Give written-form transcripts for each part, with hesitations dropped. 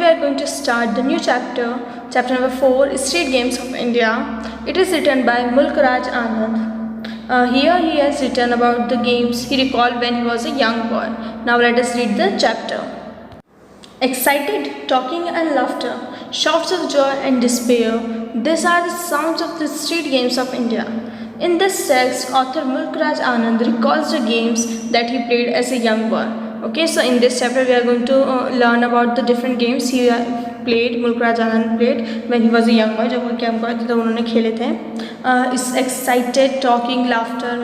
are going to start the new chapter, chapter number 4, Street Games of India. It is written by Mulk Raj Anand. Here he has written about the games he recalled when he was a young boy. Now let us read the chapter. Excited, talking and laughter, shouts of joy and despair, these are the sounds of the street games of India. In this text, author Mulk Raj Anand recalls the games that he played as a young boy. Okay, so in this chapter we are going to learn about the different games he played, Mulk Raj Anand played when he was a young boy. जब वो young boy थे तो उन्होंने खेले थे. इस excited, talking, laughter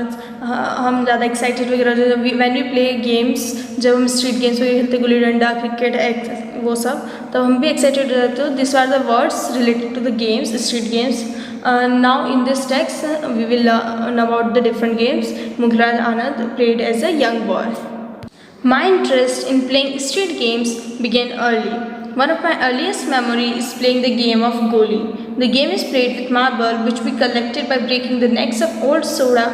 हम ज़्यादा excited वगैरह when we play games, जब हम street games वगैरह खेलते, गुल्ली डंडा, cricket, वो सब, तब हम भी excited हो जाते हो. These are the words related to the games, street games. Now in this text we will learn about the different games Mulk Raj Anand played as a young boy. My interest in playing street games began early. One of my earliest memories is playing the game of Goli. The game is played with marble which we collected by breaking the necks of old soda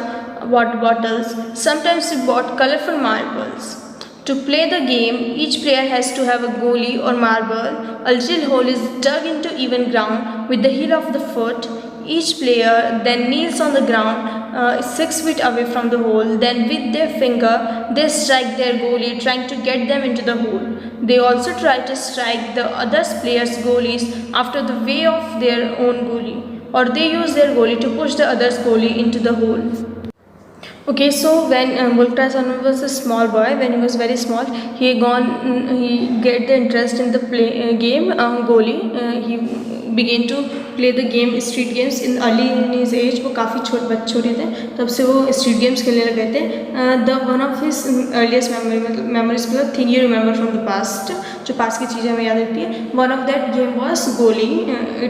water bottles. Sometimes we bought colorful marbles. To play the game, each player has to have a goalie or marble. A little hole is dug into even ground with the heel of the foot. Each player then kneels on the ground 6 feet away from the hole. Then with their finger, they strike their goalie, trying to get them into the hole. They also try to strike the other players' goalies after the way of their own goalie. Or they use their goalie to push the other's goalie into the hole. Okay, so when Mulk Raj Anand was a small boy, when he was very small, he get the interest in the game goalie. He began to play the game street games in early in his age. वो काफ़ी छोटे थे तब से वो street games खेलने लगे थे. The one of his earliest memories मतलब thing you remember from the past, जो पास की चीज़ें हमें याद रहती है. One of that game was गोली.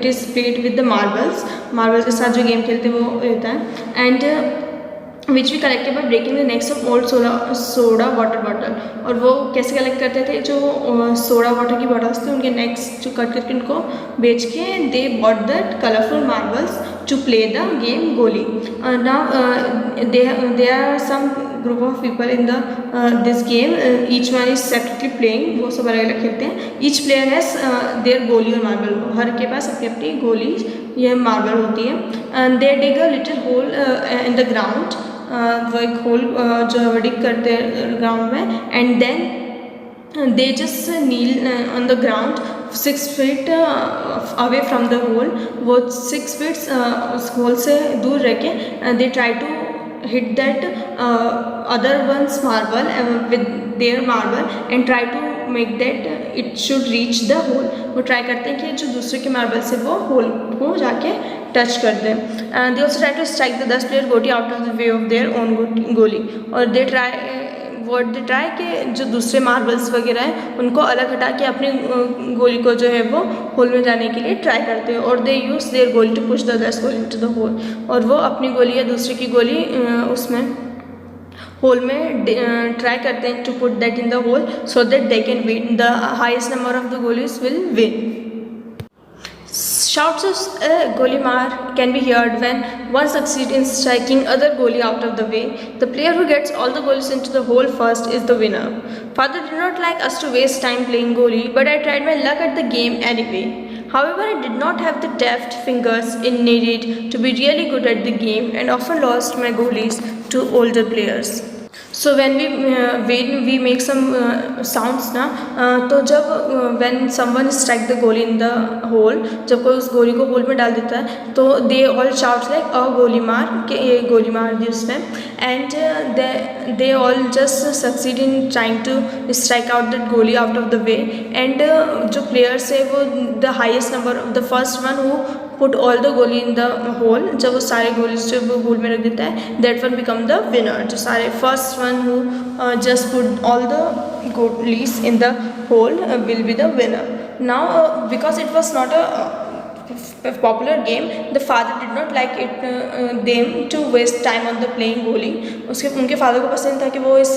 It is played with the marbles. Marbles के साथ जो game खेलते हैं वो रहता है. And which we collected by breaking the necks of old soda water bottle. और वो कैसे कलेक्ट करते थे, जो सोडा वाटर की बॉटल्स थे उनके नेक्स जो कट करके उनको बेच के they bought that colourful marbles to play the game गोली. Now they are some group of people in the this game. Each one is separately playing. वो सब अलग अलग खेलते हैं. ईच प्लेयर हैज़ देयर गोली और मार्बल. हर के पास अपनी अपनी गोली ये मार्बल होती है. And they dig a little hole in the ground. वो एक होल जो डिग करते हैं ग्राउंड में. And then they just kneel on the ground 6 feet away from the hole. वो 6 feet उस होल से दूर रह के they try to hit that other one's marble with their marble and try to make that it should reach the hole. वो try करते हैं कि जो दूसरे के मार्बल से वो होल को जाके टच कर दें. And they also try to strike the 10 player गोटी out of the way of their own गोली. और दे ट्राई कि जो दूसरे मार्बल्स वगैरह हैं उनको अलग हटा के अपनी गोली को जो है वो होल में जाने के लिए ट्राई करते हैं. और दे यूज़ देयर गोली टू पुश द अदर्स गोली इनटू द होल. और वो अपनी गोली या दूसरे की गोली उसमें होल में ट्राई करते हैं to put that in the hole so that they can win. The highest number of the golis will win. Shouts of goli maar can be heard when one succeeds in striking other goalie out of the way. The player who gets all the goalies into the hole first is the winner. Father did not like us to waste time playing goalie, but I tried my luck at the game anyway. However, I did not have the deft fingers needed to be really good at the game and often lost my goalies to older players. So when we make some sounds ना, तो जब when someone strike the goalie in the hole, जब कोई उस गोली को whole में डाल देता है तो they all shout like a गोली मार के ये गोली मार दी उसमें. And they all just succeed in trying to strike out that goalie out of the way. And जो players है वो the highest number of the first one who put all the goalie in the hole, जब वो सारे goalies जो वो whole में रख देता है that one become the winner. जो सारे first one who just put all the goalies in the hole will be the winner. Now because it was not a popular game, the father did not like it them to waste time on the playing goalie. उनके father को पसंद था कि वो इस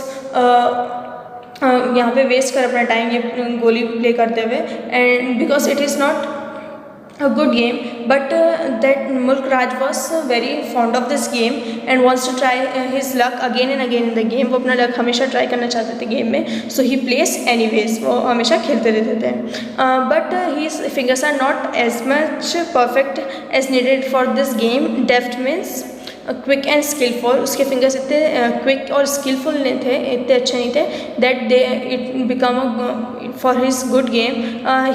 यहाँ पे waste कर अपना टाइम ये गोली प्ले करते हुए. And because it is not a good game, but that Mulk Raj was very fond of this game and wants to try his luck again and again in the game. वो अपना luck हमेशा try करना चाहते थे game में, so he plays anyways. वो हमेशा खेलते रहते थे, but his fingers are not as much perfect as needed for this game. Deft means quick and skillful. उसके फिंगर्स इतने क्विक और स्किलफुल नहीं थे, इतने अच्छे नहीं थे that they it become for his good game.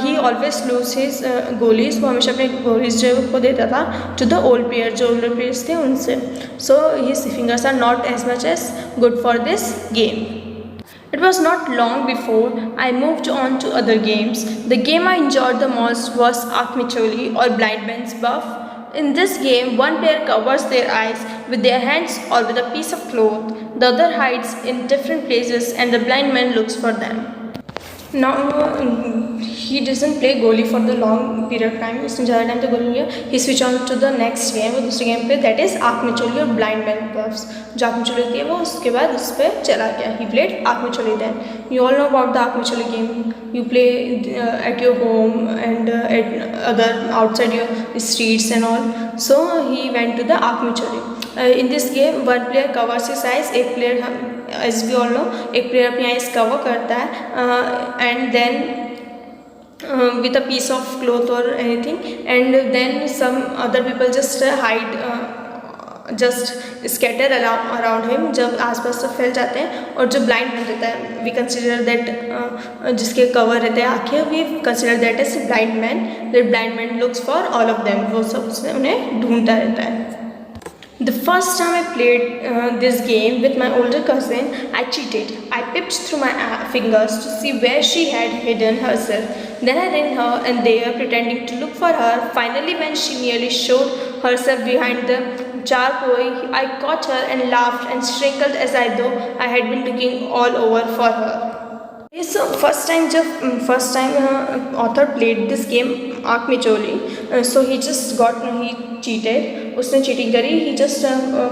He always lose his golis. वो हमेशा अपने गोलीज जो है वो खो देता था टू द ओल्ड प्लेयर, जो ओल्डर प्लेयर्स थे उनसे. So his fingers are not as much as good for this game. It was not long before I moved on to other games. The game I enjoyed the most was Akhmicholi or Blind Man's Buff. In this game, one player covers their eyes with their hands or with a piece of cloth. The other hides in different places and the blind man looks for them. Now he doesn't play गोली for the long period of time. उसने ज़्यादा time तो गोली नहीं किया. He switch on to the next game. वो दूसरे game पे that is आँख-मिचौली और Blind Man Buffs. जो आँख-मिचौली होती है वो उसके बाद उस पर चला गया. He played आँख-मिचौली then. You all know about the आँख-मिचौली game. You play at your home and at other outside your streets and all. So he went to the आँख-मिचौली. In this game, one player covers his eyes. एक player as we all know, एक player अपनी eyes cover करता है and then with a piece of cloth or anything, and then some other people just hide, just scatter around him. जब आसपास सब फैल जाते हैं और जो ब्लाइंड बन रहता है, we consider that जिसके कवर रहते हैं आँखें, we consider that as a blind man. That blind man looks for all of them. वो सब उसमें उन्हें ढूंढता रहता है. The first time I played this game with my older cousin, I cheated. I picked through my fingers to see where she had hidden herself. Then I ran her and there, pretending to look for her. Finally, when she nearly showed herself behind the charcoal, I caught her and laughed and sprinkled as I though I had been looking all over for her. So first time author played this game आँख-मिचौली, so he cheated. उसने cheating करी. He just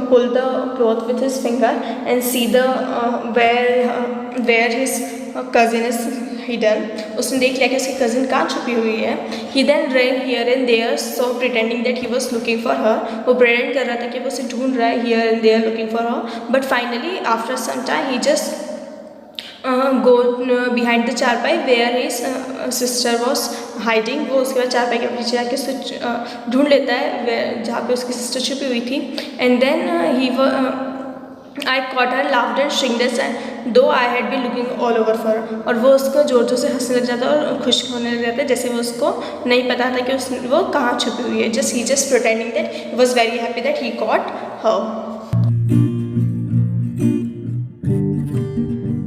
pulled the cloth with his finger and see the where his cousin is hidden. उसने देख लिया कि उसकी cousin कहाँ छुपी हुई है. He then ran here and there, so pretending that he was looking for her. वो pretend कर रहा था कि वो उसे ढूंढ रहा है here and there looking for her. But finally after some time he just go behind the चारपाई where his sister was hiding. वो उसके बाद चारपाई के पीछे जाके उसे ढूंढ लेता है जहाँ पे उसकी सिस्टर छुपी हुई थी. And then I caught her, laughed and shrieked as though I had been looking all over for her. और वो उसको जोर जोर से हंसने लग जाता है और खुश होने लग जाता है, जैसे वो उसको नहीं पता था कि वो कहाँ छुपी हुई है. He just pretending that he was very happy that he caught her.